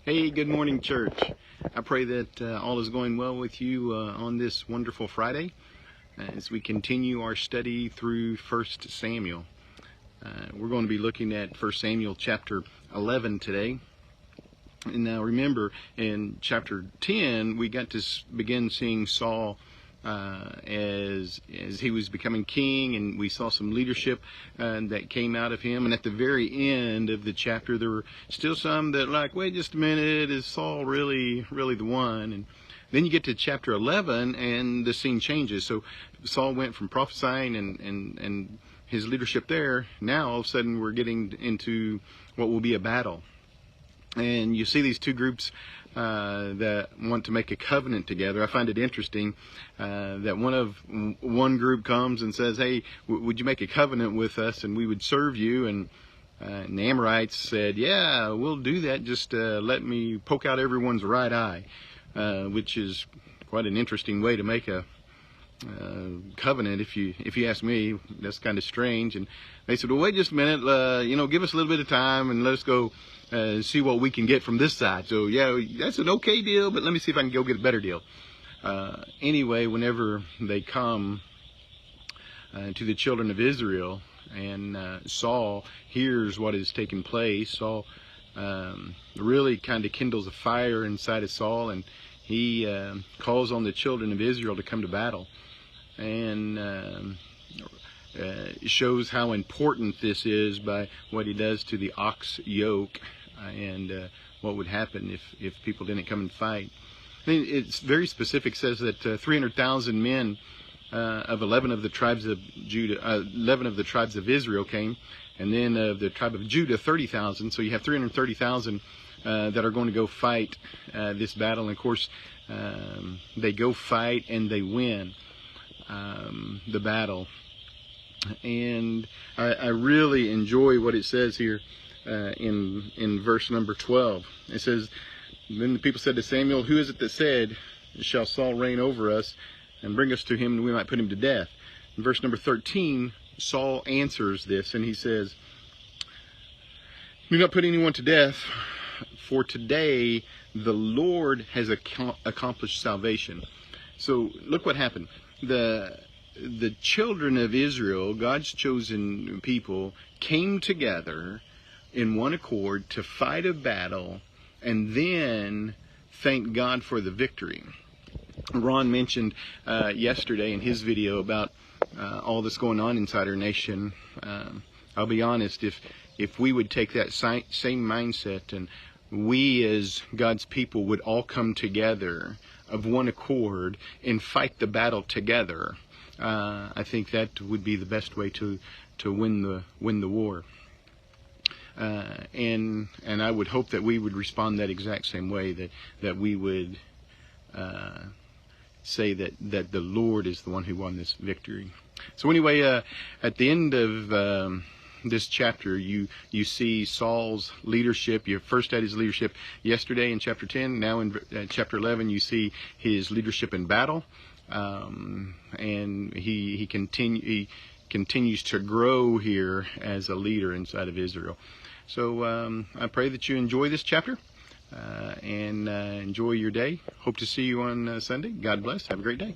Hey, good morning, church. I pray that all is going well with you on this wonderful Friday as we continue our study through 1 Samuel. We're going to be looking at 1 Samuel chapter 11 today. And now remember, in chapter 10, we got to begin seeing Saul as he was becoming king, and we saw some leadership that came out of him. And at the very end of the chapter, there were still some that like, wait just a minute, is Saul really the one? And then you get to chapter 11, and the scene changes. So Saul went from prophesying and his leadership there. Now all of a sudden we're getting into what will be a battle. And you see these two groups that want to make a covenant together. I find it interesting that one group comes and says, hey, would you make a covenant with us and we would serve you? And the Amorites said, yeah, we'll do that. Just let me poke out everyone's right eye, which is quite an interesting way to make a covenant. If you ask me, that's kind of strange. And they said, well, wait just a minute, give us a little bit of time and let us go see what we can get from this side. So yeah, that's an okay deal, but let me see if I can go get a better deal. Anyway, whenever they come to the children of Israel, and Saul hears what is taking place, Saul really kind of kindles a fire inside of Saul, and he calls on the children of Israel to come to battle, and shows how important this is by what he does to the ox yoke, and what would happen if people didn't come and fight. I mean, it's very specific. Says that 300,000 men of 11 of the tribes of Judah, 11 of the tribes of Israel came, and then of the tribe of Judah, 30,000. So you have 330,000 that are going to go fight this battle. And of course, they go fight and they win the battle. And I really enjoy what it says here in verse number 12. It says, then the people said to Samuel, who is it that said, shall Saul reign over us and bring us to him and we might put him to death? In verse number 13, Saul answers this and he says, do not put anyone to death, for today the Lord has accomplished salvation. So look what happened. The children of Israel, God's chosen people, came together in one accord to fight a battle and then thank God for the victory. Ron mentioned yesterday in his video about all this going on inside our nation. I'll be honest, if we would take that same mindset and we as God's people would all come together of one accord and fight the battle together, I think that would be the best way to win the war. And I would hope that we would respond that exact same way, that we would say that the Lord is the one who won this victory. So anyway, at the end of this chapter, you see Saul's leadership. You first had his leadership yesterday in chapter 10. Now in chapter 11, you see his leadership in battle. And he continues to grow here as a leader inside of Israel. So I pray that you enjoy this chapter and enjoy your day. Hope to see you on Sunday. God bless. Have a great day.